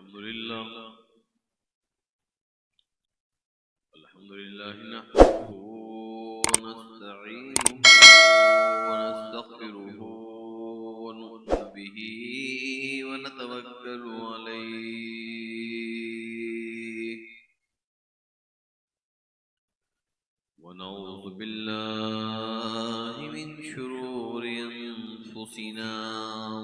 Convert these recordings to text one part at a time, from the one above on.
अल्हम्दुलिल्लाह नहमदुहु व नस्तईनुहु व नस्तगफिरुहु व नु'मिनु बिही व नतवक्कलु अलैहि व नऊज़ु बिल्लाहि मिन शुरूरि अनफुसिना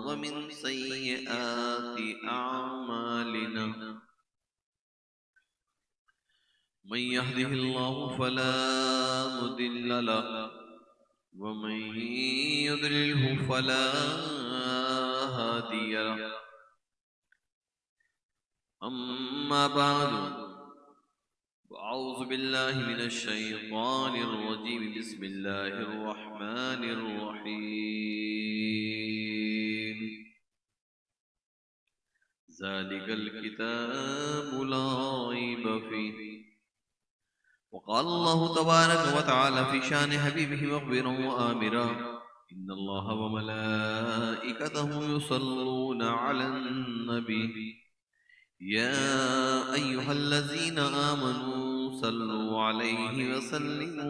व मिन सय्यिआति अअमालिना मन यहदिहिल्लाहु फला मुदिल्ल लहु व मन युद्लिलहु फला हादिय लहु। अम्मा बअदु अऊज़ु बिल्लाहि मिनश शैतानिर रजीम बिस्मिल्लाहिर रहमानिर रहीम। ज़ालिकल किताबु ला रैब फीहि वक़ाल अल्लाहु तबारक व तआला फ़ी शान हबीबिही मुख़बिरन व आमिरा इन्नल्लाह व मलाइकतहु युसल्लूना अलन नबी या अय्युहल्लज़ीना आमनू सल्लु अलैहि व सल्लिमू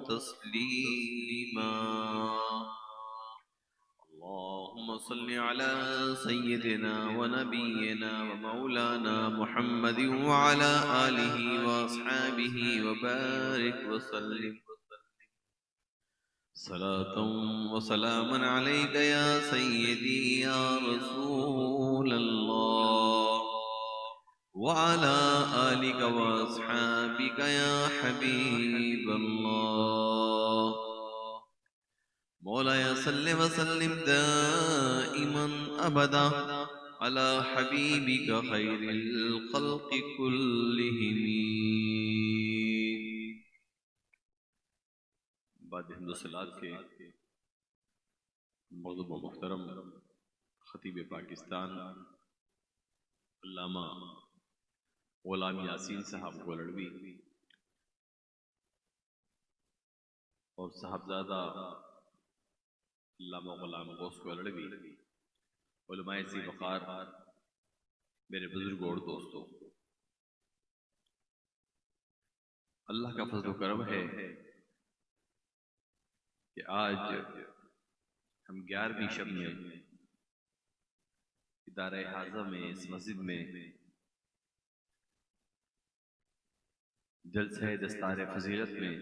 तस्लीमा। अल्लाहुम्मा सल्लि अला सय्यिदिना व नबिय्यिना व मौलाना मुहम्मदिन व अला आलिहि व अस्हाबिहि व बारिक व सल्लिम सलातन व सलामन अलैका या सय्यदी या रसूलल्लाह व अला आलिका व अस्हाबिका या हबीबल्लाह। मौलाया सल्लि व सल्लिम दाइमन अबदा अला हबीबिका खैरिल खल्क़ि कुल्लिहिम। बाद हिंदुसलात के मौजूद मुहतरम खतीब पाकिस्तान अल्लामा ग़ुलाम यासीन साहब गोलड़वी और साहबजादा अल्लामा ग़ुलाम गौस गोलड़वी, उलमाए ज़ी वक़ार, मेरे बुजुर्ग और दोस्तों, अल्लाह का फज़ल करम है कि आज हम 11वीं शब में इदारे हाज़ा में इस मस्जिद में जलसे दस्तार फजीलत में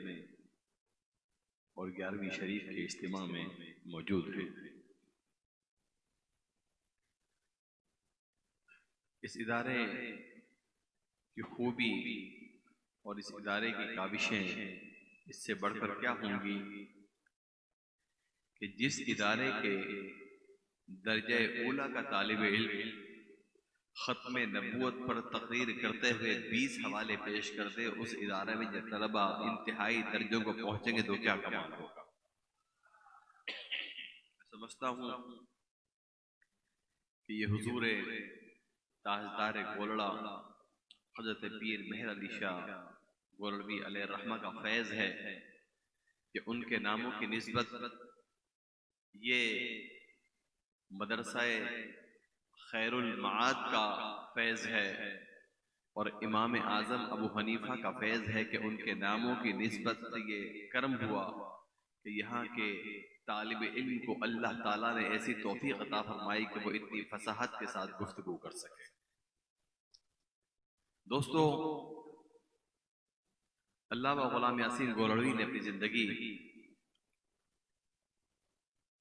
और 11वीं शरीफ के इज्तिमा में मौजूद है। इस इदारे की खूबी और इस इदारे की काविशें इससे बढ़कर क्या होंगी कि जिस इदारे के दर्जे ऊला का तालिब इल्म ख़त्म नबूवत पर तकरीर करते हुए 20 हवाले पेश कर दे, उस इदारे में जब तलबा इंतहाई दर्जों को पहुंचेंगे तो क्या कमाल होगा। समझता हूँ कि ये हुजूर ताजदार गोलड़ा हज़रत पीर मेहर अली शाह गोलड़वी अलैहि रहमा का फैज़ है कि उनके नामों की निस्बत ये मदरसा खैरुल माद का फैज़ है और इमाम आज़म अबू हनीफा का फैज़ है कि उनके नामों की निस्बत से ये करम हुआ कि यहाँ के तालिब इल्म को अल्लाह ताला ने ऐसी तौफीक अता फरमाई कि वो इतनी फसाहत के साथ गुफ्तगू कर सके। दोस्तों, अल्लामा ग़ुलाम यासीन गोलड़वी ने अपनी ज़िंदगी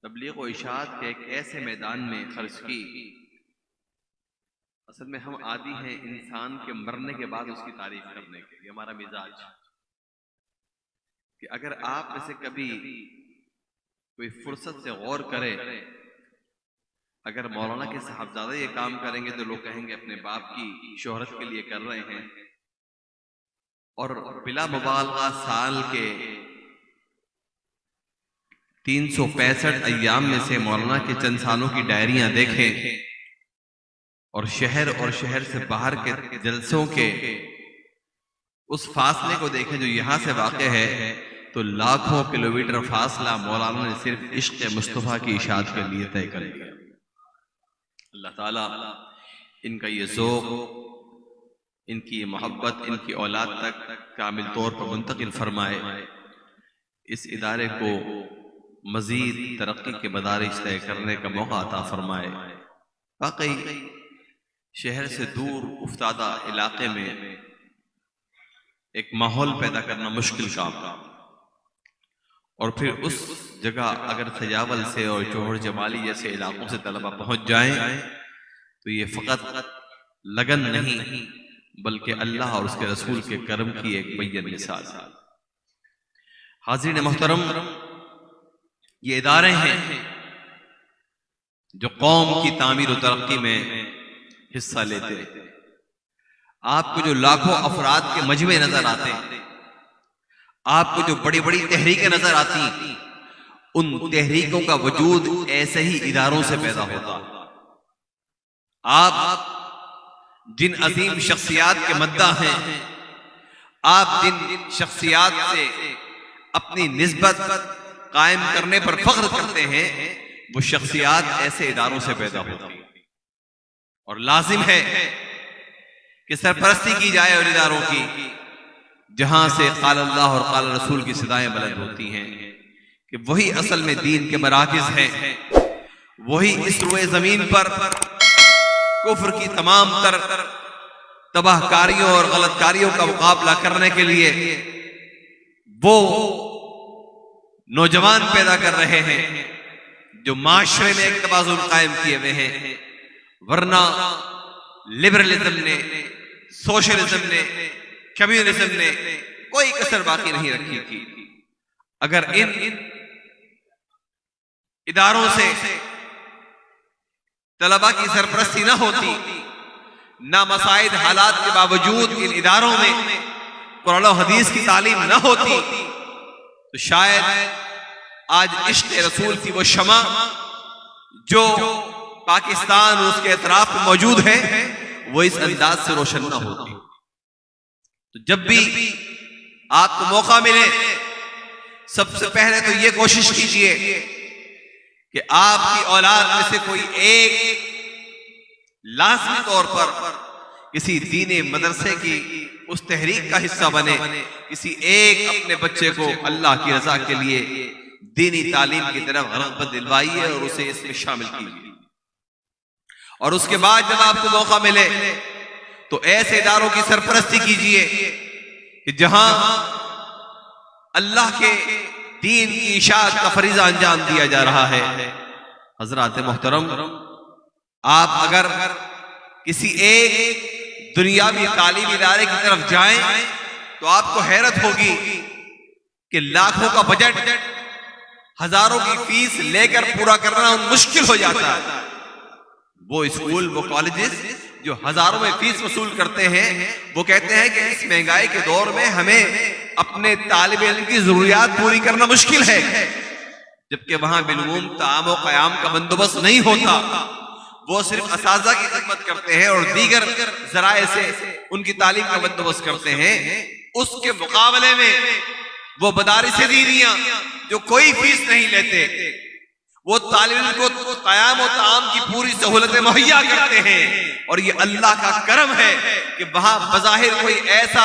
तबलीग व इशाअत के एक ऐसे मैदान में खर्च की। असल में हम आदी हैं इंसान के मरने के बाद उसकी तारीफ करने के, ये हमारा मिजाज कि अगर आप में से कभी कोई फुर्सत से गौर करे, अगर मौलाना के साहबजादे ये काम करेंगे तो लोग कहेंगे अपने बाप की शोहरत के लिए कर रहे हैं, और बिला मुबालगा साल के 365 अय्याम में से मौलाना के चंद सालों की डायरियां देखें और शहर से बाहर के जलसों के उस फासले को देखें जो यहाँ से वाक़े है, तो लाखों किलोमीटर फासला मौलाना ने सिर्फ इश्क़ मुस्तफ़ा की इशाअत के लिए तय कर लिया। अल्लाह ताला इनका ये ज़ौक़, इनकी ये मोहब्बत इनकी औलाद तक कामिल तौर पर मुंतकिल फरमाए। इस इदारे को मज़ीद तरक्की के मदारिज तय करने का मौका अता फरमाए। वाकई शहर से दूर उफ्तादा इलाके में एक माहौल पैदा करना मुश्किल काम, और फिर उस जगह अगर सजावल से और जोहर जमाली जैसे इलाकों से तलबा पहुंच जाएं तो ये फ़कत लगन नहीं बल्कि अल्लाह और उसके रसूल के करम की एक बैयन मिसाल है। हाज़रीन मोहतरम, ये इदारे हैं जो कौम की तामीर और तरक्की में हिस्सा लेते हैं। आपको जो लाखों अफराद के मजमे नजर आते हैं, आपको जो बड़ी बड़ी तहरीकें नजर आती, उन तहरीकों का वजूद ऐसे ही इदारों से पैदा होता। आप जिन अजीम शख्सियात के मद्दा हैं, आप जिन शख्सियात से अपनी निस्बत कायम करने पर फख्र करते हैं, वो शख्सियात ऐसे इदारों से पैदा होती। और लाजिम है कि सरपरस्ती की जाए उन इदारों की जहां से क़ाल अल्लाह और क़ाल रसूल की सदाएं बुलंद होती हैं, कि वही असल में दीन के मराकिज़ हैं। वही इस रुए जमीन पर कुफ्र की तमाम तर तबाहकारियों और गलतकारियों का मुकाबला करने के लिए वो नौजवान पैदा कर रहे हैं जो माशरे में एक तवाज़ुन कायम किए हुए हैं। वरना लिबरलिज्म ने, सोशलिज्म ने, कम्युनिज्म ने कोई कसर बाकी नहीं रखी थी। अगर इन इदारों से तलबा की सरपरस्ती न होती, ना मसाइद हालात के बावजूद इन इदारों में कुरान और हदीस की तालीम न होती, तो शायद आज इश्क़ रसूल की वो शमा जो पाकिस्तान और उसके एतराफ में मौजूद है, वो इस अंदाज से रोशन न होती। तो जब भी आपको मौका मिले, सबसे पहले तो ये कोशिश कीजिए कि आपकी औलाद में से कोई एक लाज़मी तौर पर किसी दीनी मदरसे की उस तहरीक का हिस्सा बने। किसी एक अपने बच्चे को अल्लाह की रजा के लिए दीनी तालीम की तरफ रग़बत दिलवाइए और उसे इसमें शामिल कीजिए। और उसके बाद जब आपको मौका मिले तो ऐसे इदारों की सरपरस्ती कीजिए कि जहां अल्लाह के दीन की इशाअत का फरीज़ा अंजाम दिया जा रहा है। हज़रात मोहतरम, आप अगर किसी एक दुनियावी तालीमी इदारे की तरफ जाएं तो आपको हैरत होगी कि लाखों का बजट, हजारों की फीस लेकर पूरा करना मुश्किल हो जाता है। वो स्कूल, वो कॉलेजेस जो हजारों में फीस वसूल करते हैं, वो कहते हैं कि इस महंगाई के दौर में हमें अपने तालिब इल्म की जरूरियात पूरी करना मुश्किल है, जबकि वहां बिलूम ताम और क़याम का बंदोबस्त नहीं होता। वो सिर्फ असाज़ा की खिदमत करते हैं और दीगर जराए से उनकी तालीम का बंदोबस्त करते हैं। उसके मुकाबले में वो मदारिस दीनिया जो कोई फीस नहीं लेते, वो तालिब को क़याम और ताम की पूरी सहूलतें मुहैया करते हैं। और ये अल्लाह का करम है कि वहां बज़ाहिर कोई ऐसा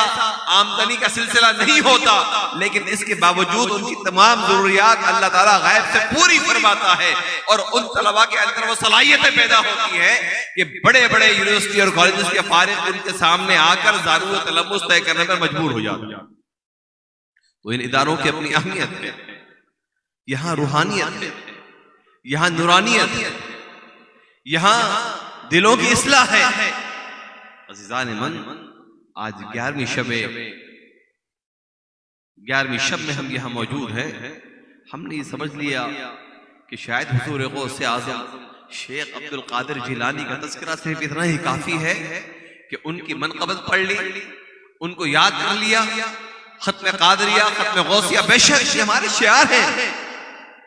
आमदनी का सिलसिला नहीं होता, लेकिन इसके बावजूद उनकी तमाम जरूरियात अल्लाह ताला गैब से पूरी फरमाता है। और उन तलबा के अंदर वो सलाहियतें पैदा होती है कि बड़े बड़े यूनिवर्सिटी और कॉलेजेस के फारिग उनके सामने आकर ज़ारू तलम्मुस तय करने पर मजबूर हो जाते हैं। तो इन इदारों की अपनी अहमियत है। यहाँ रूहानियत है, यहाँ नूरानियत है, यहाँ दिलों की इस्लाह है। अज़ीज़ान मन, आज 11वीं शब में हम यहाँ मौजूद हैं। हमने ये समझ लिया कि शायद हुज़ूर गौसे आज़म शेख अब्दुल कादिर जिलानी का तज़किरा सिर्फ इतना ही काफ़ी है कि उनकी मनक़बत पढ़ ली, उनको याद कर लिया। ख़त्म कादरिया, ख़त्म गौसिया बेशक ये हमारे शियार हैं,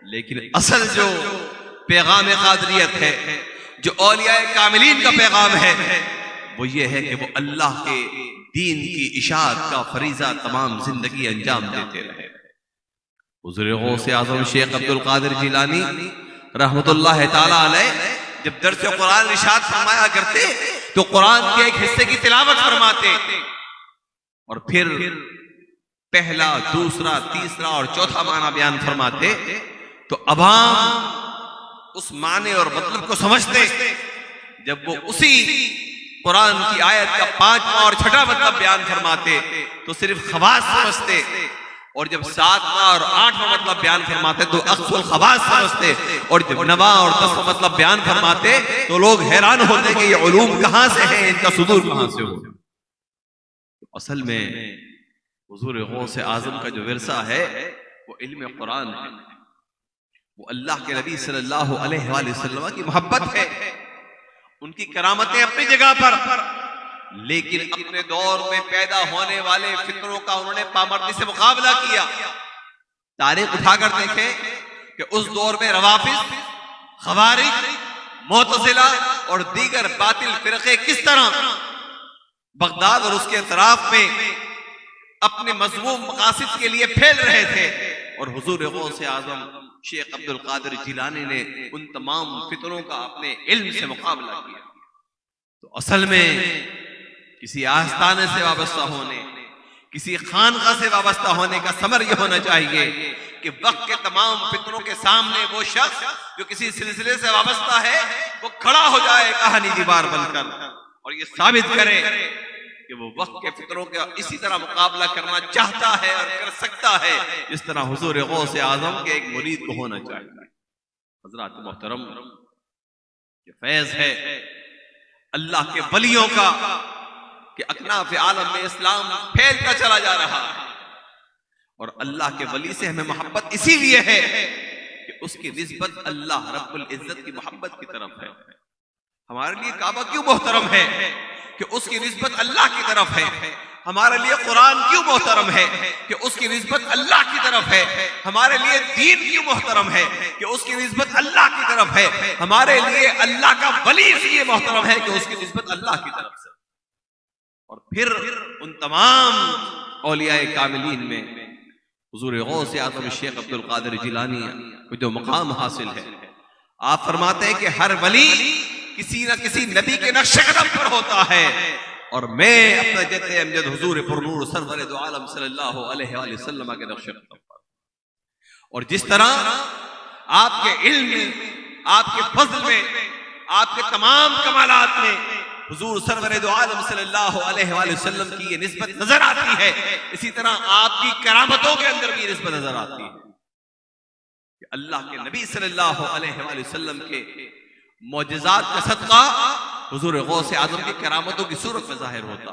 लेकिन असल जो पैगाम कादरियत है, जो औलिया कामिलीन का पैगाम है, वो ये है कि वो अल्लाह के दीन की इशाअत का फरीज़ा तमाम जिंदगी अंजाम देते रहे। हुज़ूर गौसे आज़म शेख अब्दुल कादिर जिलानी रहमतुल्लाह ताला अलैह जब दर्स कुरान इरशाद फरमाया करते तो कुरान के एक हिस्से की तिलावत फरमाते और फिर पहला, दूसरा, तीसरा और चौथा माना बयान फरमाते, तो अवाम उस माने और मतलब को समझते। जब वो उसी कुरान की आयत का 5वां और 6वां मतलब बयान फरमाते तो सिर्फ खवास समझते, और जब 7वां और 8वां मतलब बयान फरमाते तो अक्सुल खवास समझते, और जब 9वां और 10वां मतलब बयान फरमाते तो लोग हैरान होते कि ये उलूम कहां से है, इनका सुदूर कहां से हो। असल में हुजूर गौस आजम का जो विरसा है वो इल्म कुरान है, वो अल्लाह के नबी सल्लल्लाहु अलैहि वसल्लम की मोहब्बत है, उनकी करामतें अपनी जगह पर, लेकिन अपने दौर में पैदा होने वाले फितरों का उन्होंने पामर्दी से मुकाबला किया। तारीख उठाकर देखें कि उस दौर में रवाफिज, खवारिज, मुअतज़िला और दीगर बातिल फिरके किस तरह बगदाद और उसके अतराफ में अपने मज़मूम मकासिद के लिए फैल रहे थे, और हुजूर गौस आज़म शेख अब्दुल कादिर जिलानी ने उन तमाम फितरों का अपने इल्म से मुकाबला किया। तो असल में किसी आस्थाने से वाबस्ता होने, किसी खानका से वाबस्ता होने का समर यह होना चाहिए कि वक्त के तमाम फितरों के सामने वो शख्स जो किसी सिलसिले से वाबस्ता है वो खड़ा हो जाए कहानी दीवार बनकर, और ये साबित करे कि वो वक्त के फितरों का इसी तरह मुकाबला करना चाहता है और कर सकता है जिस तरह हुजूर गौस आजम के एक मुरीद को होना चाहिए। हजरात मोहतरम, ये फैज है अल्लाह के वलियों का कि अकनाफ आलम में इस्लाम फैलता चला जा रहा है, और अल्लाह के वली से हमें मोहब्बत इसीलिए है कि उसकी निस्बत अल्लाह रब्बुल इज्जत की मोहब्बत की तरफ है। हमारे लिए काबा क्यों मोहतरम है कि उसकी निस्बत अल्लाह की तरफ है। हमारे लिए कुरान क्यों मोहतरम है कि उसकी निस्बत अल्लाह की तरफ है। हमारे लिए दीन क्यों मोहतरम है कि उसकी निस्बत अल्लाह की तरफ है। हमारे लिए अल्लाह का वली इसलिए मोहतरम है कि उसकी निस्बत अल्लाह की तरफ से। और फिर उन तमाम औलियाए कामिलीन में हुजूर गौस आज़म शेख अब्दुल कादिर जिलानी को जो मकाम हासिल है, आप फरमाते हैं कि हर वली किसी न किसी नबी के नक्शे कदम पर होता है, और मैं अपना जद्दे अमजद हुजूर पुरनूर सरवर दो आलम सल्लल्लाहु अलैहि वसल्लम के नक्शे कदम पर। और जिस तरह आपके इल्म में, आपके फज़ल में, आपके तमाम कमालात में हुजूर सरवर दो आलम सल्लल्लाहु अलैहि वसल्लम की ये निस्बत नजर आती है, इसी तरह आपकी करामतों के अंदर भी निस्बत नजर आती है कि अल्लाह के नबी सल्लल्लाहु अलैहि वसल्लम के मौजज़ात का सदका हुजूर गौस आज़म की करामतों की सूरत में जाहिर होता।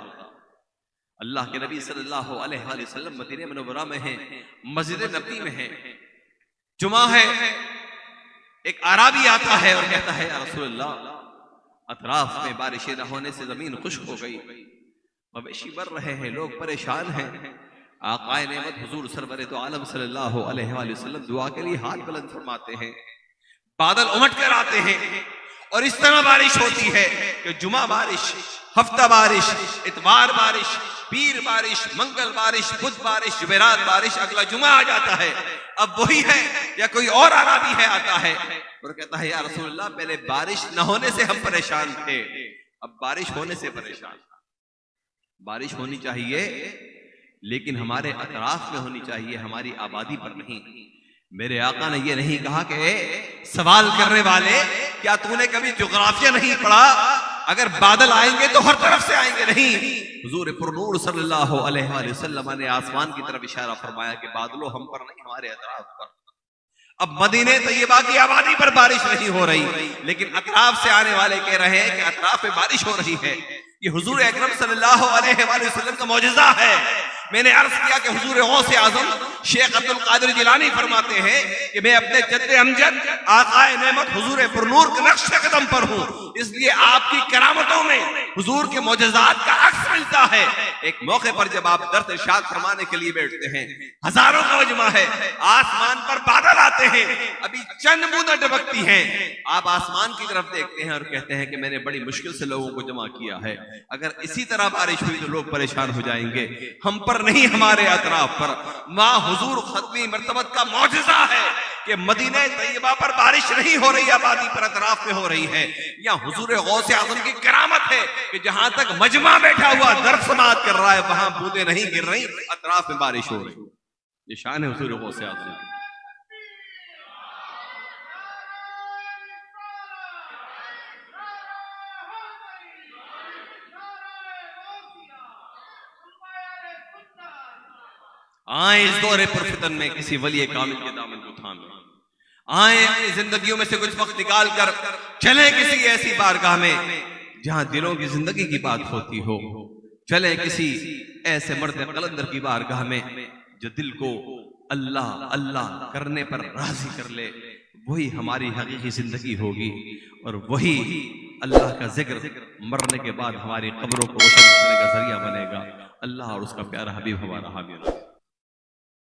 अल्लाह के नबी सल्लल्लाहु अलैहि वसल्लम मदीने मुनव्वरा में हैं, मस्जिद नबी में हैं, जुमा है, एक आराबी आता है और कहता है या रसूलल्लाह, अतराफ में बारिशें न होने से जमीन खुश्क हो गई, मवेशी मर रहे हैं, लोग परेशान हैं। आकाए नेमत हुजूर सरवर दो आलम सल्लल्लाहु अलैहि वसल्लम दुआ के लिए हाथ बुलंद फरमाते हैं, बादल उमट कर आते हैं, और इस तरह बारिश होती है कि जुमा बारिश, हफ्ता बारिश, इतवार बारिश, पीर बारिश, मंगल बारिश, बुध बारिश, जुमेरात बारिश, अगला जुमा आ जाता है। अब वही है या कोई और आराबी है आता है और कहता है या रसूलल्लाह, पहले बारिश न होने से हम परेशान थे, अब बारिश होने से परेशान। बारिश होनी चाहिए लेकिन हमारे अतराफ में होनी चाहिए, हमारी आबादी पर नहीं। मेरे आका ने यह नहीं कहा कि सवाल करने वाले, क्या तूने कभी ज्योग्राफिया नहीं पढ़ा, अगर बादल आएंगे तो हर तरफ से आएंगे, नहीं। हुजूर पुरनूर सल्लल्लाहु अलैहि वसल्लम ने आसमान की तरफ इशारा फरमाया कि बादलों हम पर नहीं, हमारे अतराफ पर। अब मदीने तैयबा की आबादी पर बारिश नहीं हो रही, लेकिन अतराफ से आने वाले कह रहे हैं कि अतराफ में बारिश हो रही है। ये हुजूर अकरम सल्लल्लाहु अलैहि वसल्लम का मौजज़ा है। मैंने अर्ज किया कि हुजूर गौस आज़म शेख अब्दुल कादिर जिलानी फरमाते हैं कि मैं अपने जद्दे अमजद आकाए नेमत हुजूर पुरनूर के नक्शे कदम पर हूँ, इसलिए आपकी करामतों में हुजूर के मौजज़ात का अक्स मिलता है। एक मौके पर जब आप दर्द इरशाद फरमाने के लिए बैठते हैं, हजारों का मजमा है, आसमान पर बादल आते हैं, अभी चंद बूंदें टपकती हैं, आप आसमान की तरफ देखते हैं और कहते हैं कि मैंने बड़ी मुश्किल से लोगों को जमा किया है, अगर इसी तरह बारिश हुई तो लोग परेशान हो जाएंगे, हम पर नहीं हमारे अतराफ पर। माँ हुजूर खत्मी मर्तबत का मौजज़ा है कि मदीना तैयबा पर बारिश नहीं हो रही, आबादी पर अतराफ में हो रही है। या हुजूर गौसे आज़म की करामत है कि जहां तक मजमा बैठा हुआ दर्द समात कर रहा है वहां बूंदें नहीं गिर रही, अतराफ में बारिश हो रही। ये शान है हुजूर गौसे आज़म की। आए इस दौरे पुरफितन में किसी वली कामिल के दामन को थामे, आए अपनी जिंदगियों में से कुछ वक्त निकाल कर चले किसी ऐसी बारगाह में जहां दिलों की जिंदगी की बात होती हो, चले किसी ऐसे मर्द कलंदर की बारगाह में जो दिल को अल्लाह अल्लाह करने पर राजी कर ले। वही हमारी हकीकी जिंदगी होगी और वही अल्लाह का जिक्र मरने के बाद हमारी कब्रों को रोशन करने का जरिया बनेगा। अल्लाह और उसका प्यारा हबीब हमारा हामिद।